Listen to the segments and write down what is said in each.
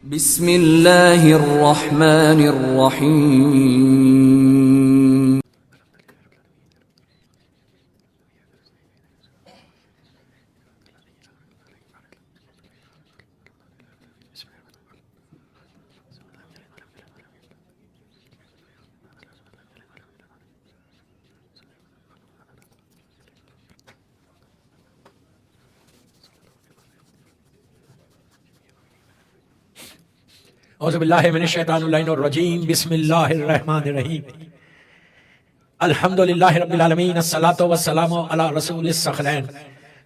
بسم اللہ الرحمن الرحیم اعوذ باللہ من الشیطان اللعین الرجیم بسم اللہ الرحمن الرحیم الحمدللہ رب العالمین الصلاۃ والسلام علی رسول الثقلین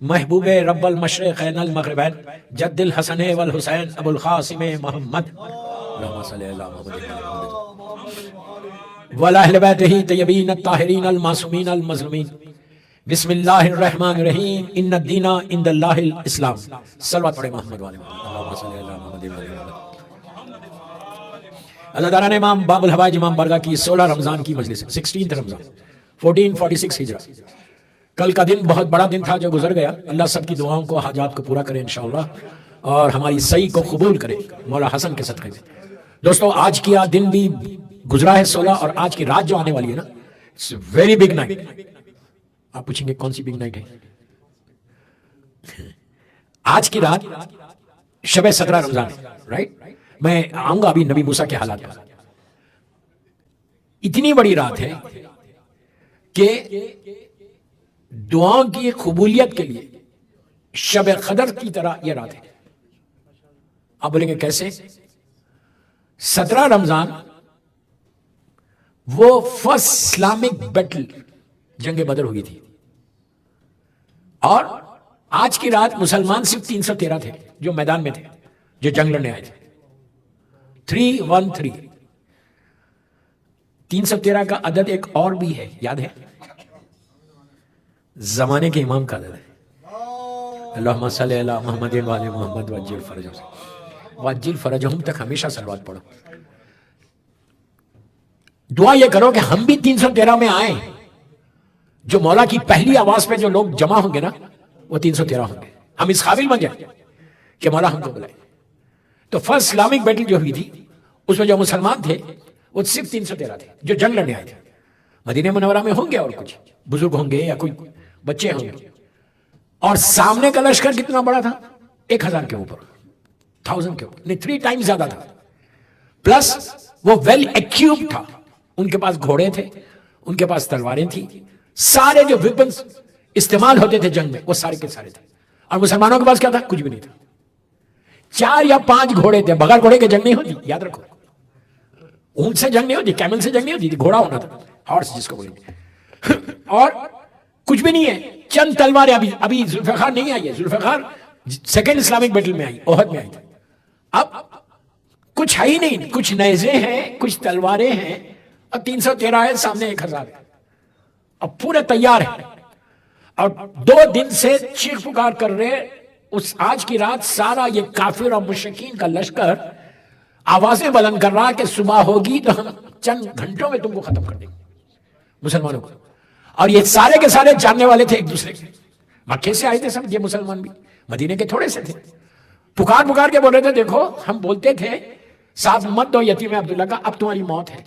محبوب رب المشرقین المغربین جد الحسن والحسین ابو القاسم محمد اللہم صلی علی محمد وعلی اہل بیتہ طیبین الطاہرین المعصومین المظلومین بسم اللہ الرحمن الرحیم ان الدین عند اللہ الاسلام صلوات پڑھیں محمد والے محمد اللہم صلی علی محمد وعلی محمد۔ اللہ تعالیٰ نے امام باب الحوائج امام برگاہ کی 16 رمضان کی مجلس 16 رمضان 1446 ہجرہ، کل کا دن بہت بڑا دن تھا جو گزر گیا۔ اللہ سب کی دعاؤں کو حاجات کو پورا کرے انشاءاللہ اور ہماری صحیح کو قبول کرے مولا حسن کے صدقے میں۔ دوستو آج کی دن بھی گزرا ہے 16 اور آج کی رات جو آنے والی ہے نا اٹس ویری بگ نائٹ۔ آپ پوچھیں گے کون سی بگ نائٹ ہے؟ آج کی رات شب 17 رمضان ہے، رائٹ؟ میں آؤں گا ابھی نبی موسیٰ کے حالات پر۔ اتنی بڑی رات ہے کہ دعاؤں کی قبولیت کے لیے شب قدر کی طرح یہ رات ہے۔ آپ بولیں گے کیسے؟ 17 رمضان وہ فرسٹ اسلامک بیٹل جنگ بدر ہوئی تھی، اور آج کی رات مسلمان صرف 313 تھے جو میدان میں تھے، جو جنگ لڑنے آئے تھے۔ 313 313 کا عدد ایک اور بھی ہے، یاد ہے؟ زمانے کے امام کا عدد ہے۔ اللہم صلی علی محمد وعلی محمد وعجل فرجہم، وعجل فرجہم تک ہمیشہ صلوات پڑھو۔ دعا یہ کرو کہ ہم بھی 313 میں آئیں، جو مولا کی پہلی آواز پہ جو لوگ جمع ہوں گے نا وہ 313 ہوں گے، ہم اس قابل بن جائیں کہ مولا ہم کو بلائے۔ تو فرسٹ اسلامک بیٹل جو ہوئی تھی اس میں جو مسلمان تھے وہ صرف 313 تھے جو جنگ لڑنے آئے تھے۔ مدینہ منورہ میں ہوں گے اور کچھ بزرگ ہوں گے یا کوئی بچے ہوں گے، اور سامنے کا لشکر کتنا بڑا تھا؟ 1000 کے اوپر، 1000 کے اوپر، نہیں 3 ٹائمز زیادہ تھا، پلس وہ ویل ایکیوپ تھا، ان کے پاس گھوڑے تھے، ان کے پاس تلواریں تھیں، سارے جو ویپنز استعمال ہوتے تھے جنگ میں وہ سارے کے سارے تھے۔ اور مسلمانوں کے پاس کیا تھا؟ کچھ بھی نہیں تھا، 4 یا 5 گھوڑے تھے۔ بغیر گھوڑے کے جنگ نہیں ہوتی، یاد رکھو۔ اونٹ سے جنگ نہیں ہوتی، کیمل سے جنگ نہیں ہوتی تھی، گھوڑا ہونا تھا، ہارس جس کو بولیں گے۔ اور کچھ بھی نہیں ہے، چند تلواریں۔ ابھی ذوالفقار نہیں آئی ہے، ذوالفقار سیکنڈ اسلامک بیٹل میں آئی، احد میں آئی تھی۔ اب کچھ ہے ہی نہیں، کچھ نیزے ہیں، کچھ تلواریں ہیں، اور 313 ہے، سامنے 1000 ہے، اب پورے تیار ہیں۔ اور 2 دن سے چیخ پکار کر رہے، اس آج کی رات سارا یہ کافر اور مشرکین کا لشکر آوازیں بلند کر رہا کہ صبح ہوگی تو ہم چند گھنٹوں میں تم کو ختم کر دیں گے، مسلمانوں کو۔ اور یہ سارے کے سارے جاننے والے تھے ایک دوسرے کے، مکے سے آئے تھے سب، یہ مسلمان بھی مدینے کے تھوڑے سے تھے۔ پکار پکار کے بول رہے تھے دیکھو ہم بولتے تھے ساتھ مت دو یتیم عبداللہ کا، اب تمہاری موت ہے،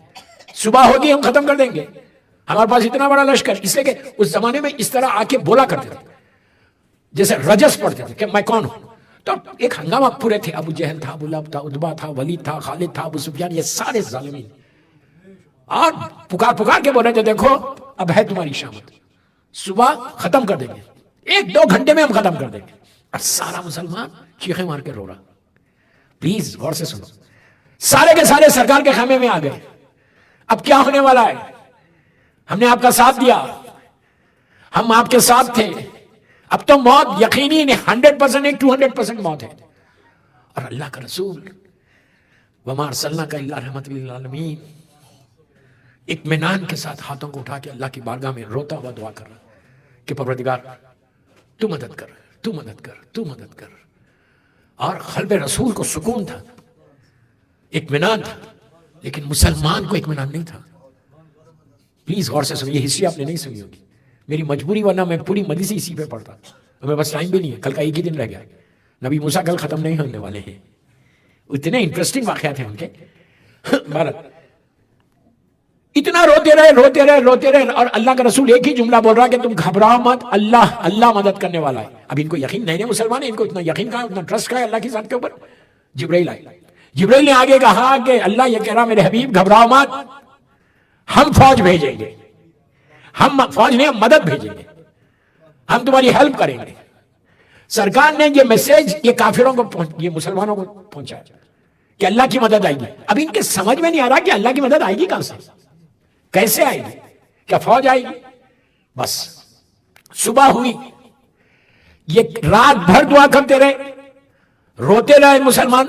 صبح ہوگی ہم ختم کر دیں گے، ہمارے پاس اتنا بڑا لشکر۔ اس لیے کہ اس زمانے میں اس طرح آ کے بولا کرتے تھے، جیسے رجس پڑھتے تھے کہ میں کون ہوں۔ تو ایک ہنگامہ پورے تھے، ابو جہل تھا، ابو لہب تھا، عتبہ تھا، ولید تھا، خالد تھا، ابو سفیان، یہ سارے ظالمین، اور پکار پکار کے بول رہے تھے دیکھو اب ہے تمہاری شامت، صبح ختم کر دیں گے، 1-2 گھنٹے میں ہم ختم کر دیں گے۔ اور سارا مسلمان چیخیں مار کے رو رہا۔ پلیز غور سے سنو، سارے کے سارے سرکار کے خیمے میں آ گئے۔ اب کیا ہونے والا ہے؟ ہم نے آپ کا ساتھ دیا، ہم آپ کے ساتھ تھے، اب تو موت یقینی نہیں، 100% نہیں 200% موت ہے۔ اور اللہ کا رسول وما ارسلناک الا رحمۃ للعالمین اطمینان کے ساتھ ہاتھوں کو اٹھا کے اللہ کی بارگاہ میں روتا ہوا دعا کر رہا کہ پروردگار تو مدد کر، تو مدد کر، تو مدد کر۔ اور قلب رسول کو سکون تھا، اطمینان تھا، لیکن مسلمان کو اطمینان نہیں تھا۔ پلیز غور سے سنو، یہ ہسٹری آپ نے نہیں سنی ہوگی، میری مجبوری، ورنہ میں پوری مجلس اسی پہ پڑھتا، ہمیں بس ٹائم بھی نہیں ہے، کل کا ایک ہی دن رہ گیا، نبی موسیٰ کل ختم نہیں ہونے والے ہیں۔ اتنے انٹرسٹنگ واقعات ہیں ان کے. بھارت اتنا روتے رہے اور اللہ کا رسول ایک ہی جملہ بول رہا کہ تم گھبراؤ مت, اللہ مدد کرنے والا ہے. اب ان کو یقین نہیں مسلمان ہیں, ان کو اتنا یقین کہاں, اتنا ٹرسٹ کہاں ہے اللہ کی ذات کے اوپر. جبرائیل آئے, جبرائیل نے آگے کہا کہ اللہ یہ کہہ رہا میرے حبیب گھبراؤ مت, ہم فوج بھیجیں گے, ہم فوج نہیں ہم مدد بھیجیں گے, ہم تمہاری ہیلپ کریں گے. سرکار نے یہ میسج یہ کافروں کو یہ مسلمانوں کو پہنچایا کہ اللہ کی مدد آئے گی. اب ان کے سمجھ میں نہیں آ رہا کہ اللہ کی مدد آئے گی کہاں سے, کیسے آئے گی, کیا فوج آئے گی. بس صبح ہوئی, یہ رات بھر دعا کرتے رہے, روتے رہے مسلمان.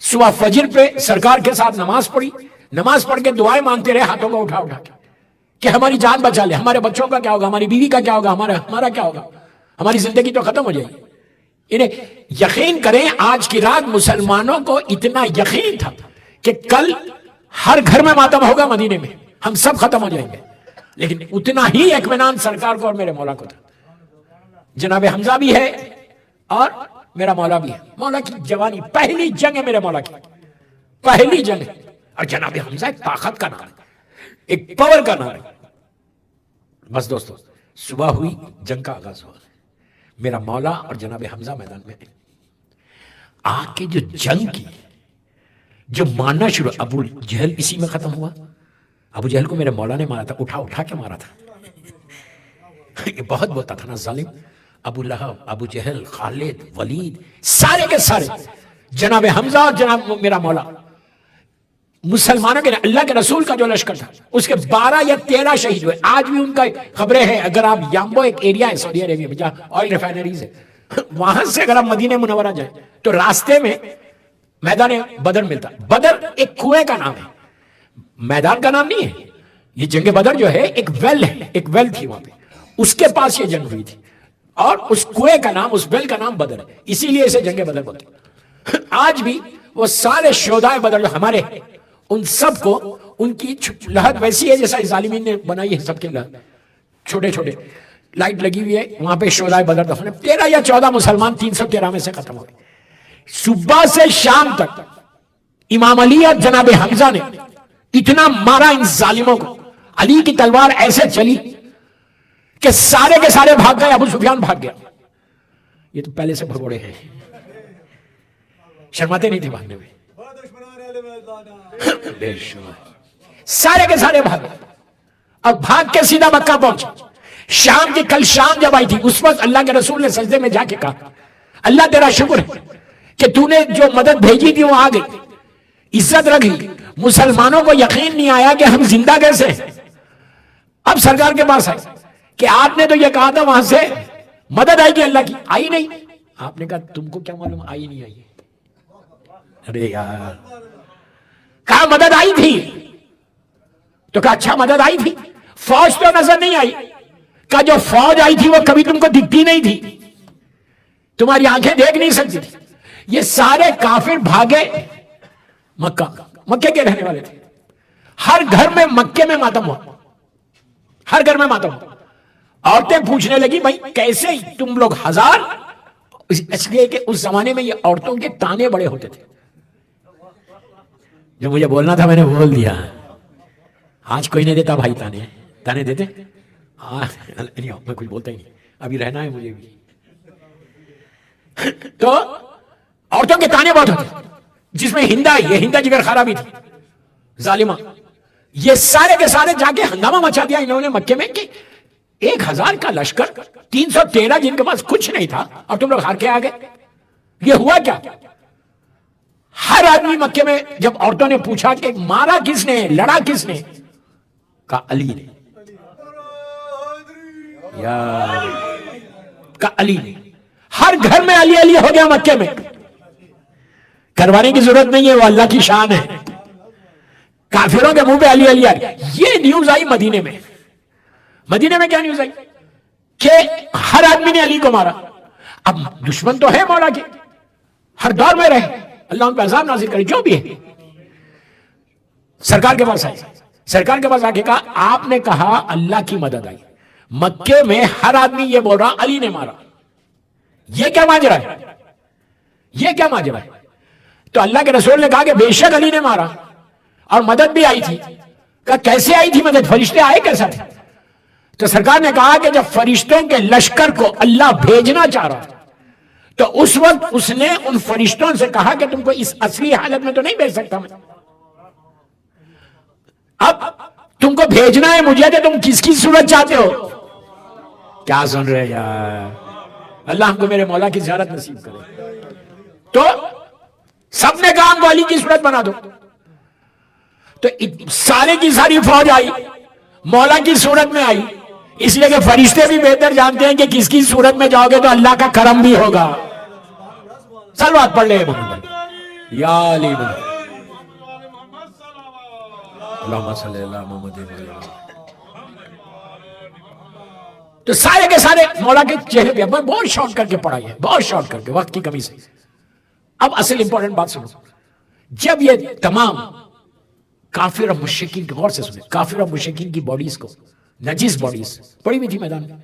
صبح فجر پہ سرکار کے ساتھ نماز پڑھی, نماز پڑھ کے دعائیں مانگتے رہے ہاتھوں کو اٹھا کے کہ ہماری جان بچا لے, ہمارے بچوں کا کیا ہوگا, ہماری بیوی کا کیا ہوگا, ہمارا کیا ہوگا, ہماری زندگی تو ختم ہو جائے گی. انہیں یقین کریں آج کی رات مسلمانوں کو اتنا یقین تھا کہ کل ہر گھر میں ماتم ہوگا مدینے میں, ہم سب ختم ہو جائیں گے. لیکن اتنا ہی اطمینان سرکار کو اور میرے مولا کو تھا. جناب حمزہ بھی ہے اور میرا مولا بھی ہے. مولا کی جوانی, پہلی جنگ ہے میرے مولا کی, پہلی جنگ ہے. اور جناب حمزہ ایک طاقت کا نام ہے, ایک پاور کا نام ہے. بس دوستو صبح ہوئی, جنگ کا آغاز ہوا, میرا مولا اور جناب حمزہ میدان میں آ کے جو جنگ کی, جو مارنا شروع, ابو جہل اسی میں ختم ہوا. ابو جہل کو میرے مولا نے مارا تھا, اٹھا کے مارا تھا. یہ بہت بولتا تھا نا ظالم. ابو لہب, ابو جہل, خالد, ولید, سارے کے سارے جناب حمزہ اور جناب میرا مولا مسلمانوں کے, اللہ کے رسول کا جو لشکر تھا اس کے 12 یا 13 شہید ہوئے. آج بھی ان کا خبریں ہیں. اگر آپ یامبو ایک ایریا ہے سعودی عربیہ میں جہاں آئل ریفائنریز ہے, وہاں سے اگر آپ مدینہ منورہ جائیں تو راستے میں میدان بدر ملتا. بدر ایک کنویں کا نام ہے, میدان کا نام نہیں ہے. یہ جنگ بدر جو ہے ایک ویل ہے, ایک ویل تھی وہاں پہ, اس کے پاس یہ جنگ ہوئی تھی اور اس کنویں کا نام, اس ویل کا نام بدر ہے, اسی لیے اسے جنگ بدر بولتے ہیں. آج بھی وہ سارے شہدائے بدر جو ہمارے, ان سب کو ان کی لہد ویسی ہے جیسا ظالمین نے بنائی ہے. سب کے لہد چھوٹے چھوٹے لائٹ لگی ہوئی ہے, وہاں پہ شہدائے بدر دفن ہے. 13 یا 14 مسلمان 313 میں سے ختم ہو گئے. صبح سے شام تک امام علی اور جناب حمزہ نے اتنا مارا ان ظالموں کو. علی کی تلوار ایسے چلی کہ سارے کے سارے بھاگ گئے. ابو سفیان بھاگ گیا. یہ تو پہلے سے بھگوڑے ہیں, شرماتے نہیں تھے بھاگنے میں. سارے کے سارے بھاگ گئے اور بھاگ کے سیدھا مکہ پہنچے. شام کی, کل شام جب آئی تھی اس وقت اللہ کے رسول نے سجدے میں جا کے کہا اللہ تیرا شکر ہے کہ تو نے جو مدد بھیجی تھی وہ آ گئی, عزت رکھ لی. مسلمانوں کو یقین نہیں آیا کہ ہم زندہ کیسے ہیں. اب سرکار کے پاس آئے کہ آپ نے تو یہ کہا تھا وہاں سے مدد آئے گی اللہ کی, آئی نہیں. آپ نے کہا تم کو کیا معلوم آئی نہیں آئی. ارے یار, کہا مدد آئی تھی. تو کہا اچھا مدد آئی تھی, فوج تو نظر نہیں آئی. کہا جو فوج آئی تھی وہ کبھی تم کو دکھتی نہیں تھی, تمہاری آنکھیں دیکھ نہیں سکتی تھی. یہ سارے کافر بھاگے مکہ, مکے کے رہنے والے تھے. ہر گھر میں مکے میں ماتم ہوا, ہر گھر میں ماتم ہوا. عورتیں پوچھنے لگی بھائی کیسے تم لوگ 1000, اس لیے کہ اس زمانے میں یہ عورتوں کے تانے بڑے ہوتے تھے. جو مجھے بولنا تھا میں نے بول دیا. آج کوئی نہیں دیتا بھائی تانے, تانے دیتے میں کچھ بولتا ہی نہیں, ابھی رہنا ہے مجھے بھی. تو عورتوں کے تانے بہت ہوتے, جس میں ہندا, یہ ہندا جگر خرابی تھی ظالمہ. یہ سارے کے سارے جا کے ہنگامہ مچا دیا انہوں نے مکے میں کہ 1000 کا لشکر 313 جن کے پاس کچھ نہیں تھا اور تم لوگ ہار کے آ گئے. یہ ہوا کیا؟ ہر آدمی مکے میں جب عورتوں نے پوچھا کہ مارا کس نے, لڑا کس نے, کہا علی نے, کہا علی نے. ہر گھر میں علی علی ہو گیا مکے میں. کروانے کی ضرورت نہیں ہے, وہ اللہ کی شان ہے. کافروں کے منہ پہ علی علی آ گیا. یہ نیوز آئی مدینے میں. مدینے میں کیا نیوز آئی کہ ہر آدمی نے علی کو مارا. اب دشمن تو ہے مولا کے, ہر دور میں رہے, اللہ ان پہ عذاب نازل کرے جو بھی ہے. سرکار کے پاس آئے, سرکار کے پاس آ کے کہا آپ نے کہا اللہ کی مدد آئی, مکے میں ہر آدمی یہ بول رہا علی نے مارا. یہ کیا ماجرا ہے, یہ کیا ماجرا ہے؟ تو اللہ کے رسول نے کہا کہ بے شک علی نے مارا اور مدد بھی آئی تھی. کہا کیسے آئی تھی مدد؟ فرشتے آئے کیسا تھے؟ تو سرکار نے کہا کہ جب فرشتوں کے لشکر کو اللہ بھیجنا چاہ رہا تھا تو اس وقت اس نے ان فرشتوں سے کہا کہ تم کو اس اصلی حالت میں تو نہیں بھیج سکتا میں. اب تم کو بھیجنا ہے مجھے تو تم کس کی صورت چاہتے ہو؟ کیا سن رہے یار؟ اللہ ہم کو میرے مولا کی زیارت نصیب کرے. تو سب نے کہا ہم کو علی کی صورت بنا دو. تو سارے کی ساری فوج آئی مولا کی صورت میں آئی، اس لیے کہ فرشتے بھی بہتر جانتے ہیں کہ کس کی صورت میں جاؤ گے تو اللہ کا کرم بھی ہوگا. صلوات پڑھ لے یا علی اللہم صلی اللہ محمد. تو سارے کے سارے مولا کے چہرے پہ بہت شارٹ کر کے پڑھائی ہے، بہت شارٹ کر کے وقت کی کمی سے. اب اصل امپورٹنٹ بات سنو. جب یہ تمام کافر اور مشرکین کی، غور سے سنیں، کافر اور مشرکین کی باڈیز کو، نجس باڈیز پڑی ہوئی تھی میدان میں،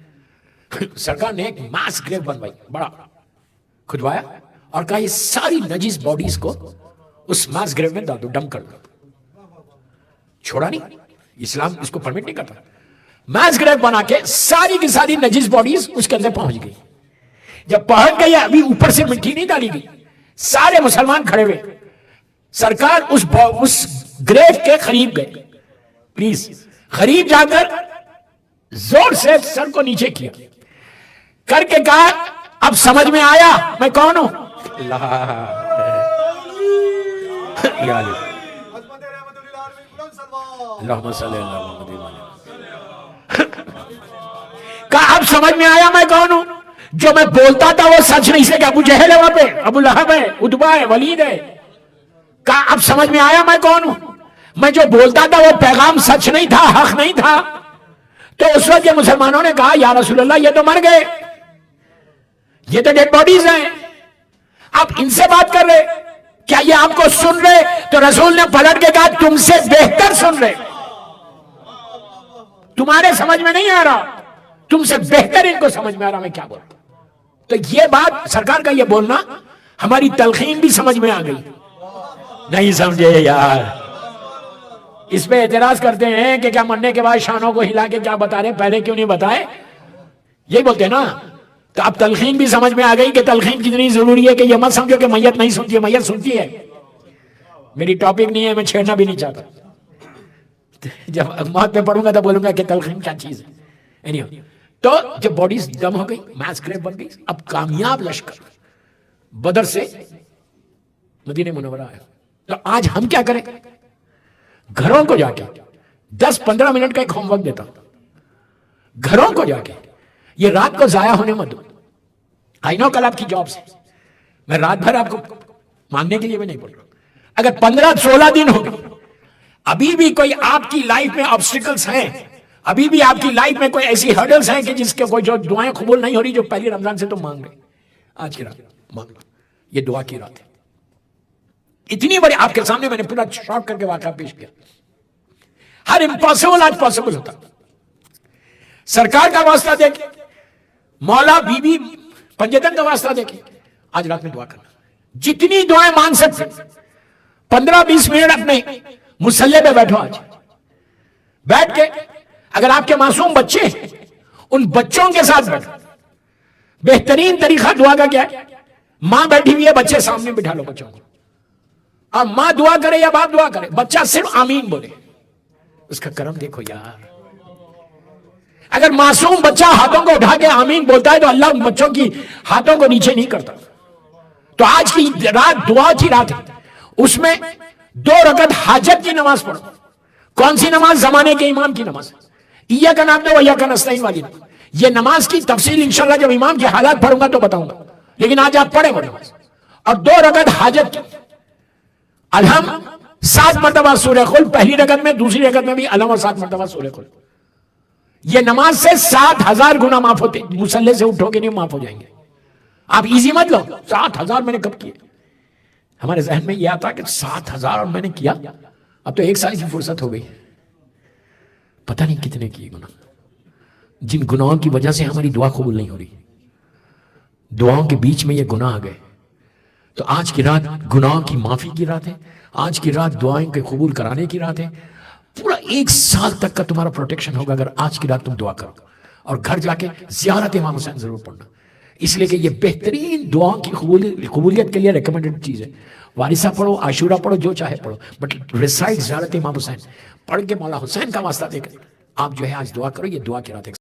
سرکار نے ایک ماس گریو بنوائی، بڑا کھدوایا اور کہا یہ ساری نجس باڈیز کو اس ماس گریو میں ڈال دو، ڈم کر دو. چھوڑا نہیں، اسلام اس کو پرمٹ نہیں کرتا. ماس گریو بنا کے ساری کی ساری نجس باڈیز اس کے اندر پہنچ گئی. جب پہنچ گئی ابھی اوپر سے مٹی نہیں ڈالی گئی، سارے مسلمان کھڑے ہوئے. سرکار اس گریو کے قریب گئے، پلیز قریب جا کر زور سے سر کو نیچے کیا کر کے کہا اب سمجھ میں آیا میں کون ہوں؟ اللہم صلی اللہ محمد. کہا اب سمجھ میں آیا میں کون ہوں؟ جو میں بولتا تھا وہ سچ نہیں سے کہ ابو جہل ہے وہاں پہ، ابو لہب ہے، اتبا ہے، ولید ہے. کہا اب سمجھ میں آیا میں کون ہوں؟ میں جو بولتا تھا وہ پیغام سچ نہیں تھا، حق نہیں تھا. تو اس وقت یہ مسلمانوں نے کہا یا رسول اللہ یہ تو مر گئے، یہ تو ڈیڈ باڈیز ہیں، آپ ان سے بات کر رہے، کیا یہ آپ کو سن رہے؟ تو رسول نے پلٹ کے کہا تم سے بہتر سن رہے، تمہارے سمجھ میں نہیں آ رہا، تم سے بہتر ان کو سمجھ میں آ رہا میں کیا بول رہا. تو یہ بات سرکار کا یہ بولنا ہماری تلقین بھی سمجھ میں آ گئی. نہیں سمجھے یار؟ اس پہ اعتراض کرتے ہیں کہ کیا مرنے کے بعد شانوں کو ہلا کے کیا بتا رہے، پہلے کیوں نہیں بتائے؟ یہی بولتے ہیں نا. تو اب تلقین بھی سمجھ میں آ گئی کہ تلقین کتنی ضروری ہے، کہ یہ مت سمجھو کہ میت نہیں سنتی ہے، میت سنتی ہے. میری ٹاپک نہیں ہے، میں چھیڑنا بھی نہیں چاہتا. جب موت پہ پڑھوں گا تو بولوں گا کہ تلقین کیا چیز ہے. تو جب باڈیز دم ہو گئی، ماس گریو بن گئی، اب کامیاب لشکر بدر سے مدینہ منورہ آیا. تو آج ہم کیا کریں؟ گھروں کو جا کے 10-15 منٹ کا ایک ہوم ورک دیتا ہوں. گھروں کو جا کے یہ رات کو ضائع ہونے مت دو. آئی نو کل آپ کی جاب سے میں رات بھر آپ کو مانگنے کے لیے میں نہیں بول رہا. اگر 15-16 دن ہو گئے ابھی بھی کوئی آپ کی لائف میں آبسٹیکلز ہیں، ابھی بھی آپ کی لائف میں کوئی ایسی ہرڈلز ہیں کہ جس کے کوئی جو دعائیں قبول نہیں ہو رہی جو پہلی رمضان سے تم مانگ رہے، آج کی رات مانگ لو. یہ دعا کی رات ہے. اتنی بڑی آپ کے سامنے میں نے پورا شارٹ کر کے واقعہ پیش کیا. ہر امپاسبل آج پاسبل ہوتا. سرکار کا واسطہ دیکھیں، مولا بی بی پنجتن کا واسطہ دیکھیں، آج رات میں دعا کرنا. جتنی دعائیں مانگ سکتے 15-20 منٹ اپنے مصلی پہ بیٹھو. آج بیٹھ کے اگر آپ کے معصوم بچے ہیں ان بچوں کے ساتھ بیٹھو. بہترین طریقہ دعا کا کیا ہے؟ ماں بیٹھی ہوئی ہے، بچے سامنے بٹھا لو بچوں کو، اور ماں دعا کرے یا باپ دعا کرے، بچہ صرف آمین بولے. اس کا کرم دیکھو یار. اگر معصوم بچہ ہاتھوں کو اٹھا کے آمین بولتا ہے تو اللہ ان بچوں کی ہاتھوں کو نیچے نہیں کرتا. تو آج کی رات دعا کی رات ہے، اس میں 2 رکعت حاجت کی نماز پڑھو. کون سی نماز؟ زمانے کے امام کی نماز، ایاک نعبد و ایاک نستعین والی نماز. یہ نماز کی تفصیل انشاءاللہ جب امام کے حالات پڑھوں گا تو بتاؤں گا، لیکن آج آپ پڑھیں وہ نماز. اور 2 رکعت حاجت کی. الحم 7 مرتبہ سورہ قل پہلی رکعت میں، دوسری رکعت میں بھی الحم اور 7 مرتبہ سورہ قل. یہ نماز سے 7,000 گنا معاف ہوتے. مصلی سے اٹھو گے نہیں معاف ہو جائیں گے. آپ ایزی مت لو. 7,000 میں نے کب کیے؟ ہمارے ذہن میں یہ آتا کہ 7,000 اور میں نے کیا، اب تو 1 سال کی فرصت ہو گئی، پتہ نہیں کتنے کیے گناہ، جن گناہوں کی وجہ سے ہماری دعا قبول نہیں ہو رہی. دعاؤں کے بیچ میں یہ گناہ آ گئے. تو آج کی رات گناہ کی معافی کی رات ہے، آج کی رات دعائیں کے قبول کرانے کی رات ہے. پورا 1 سال تک کا تمہارا پروٹیکشن ہوگا اگر آج کی رات تم دعا کرو. اور گھر جا کے زیارت امام حسین ضرور پڑھنا، اس لیے کہ یہ بہترین دعا کی قبولیت کے لیے ریکمنڈڈ چیز ہے. وارثہ پڑھو، عاشورہ پڑھو، جو چاہے پڑھو، بٹ ریسائٹ زیارت امام حسین پڑھ کے مولا حسین کا واسطہ دے کر آپ جو ہے آج دعا کرو. یہ دعا کی رات ہے.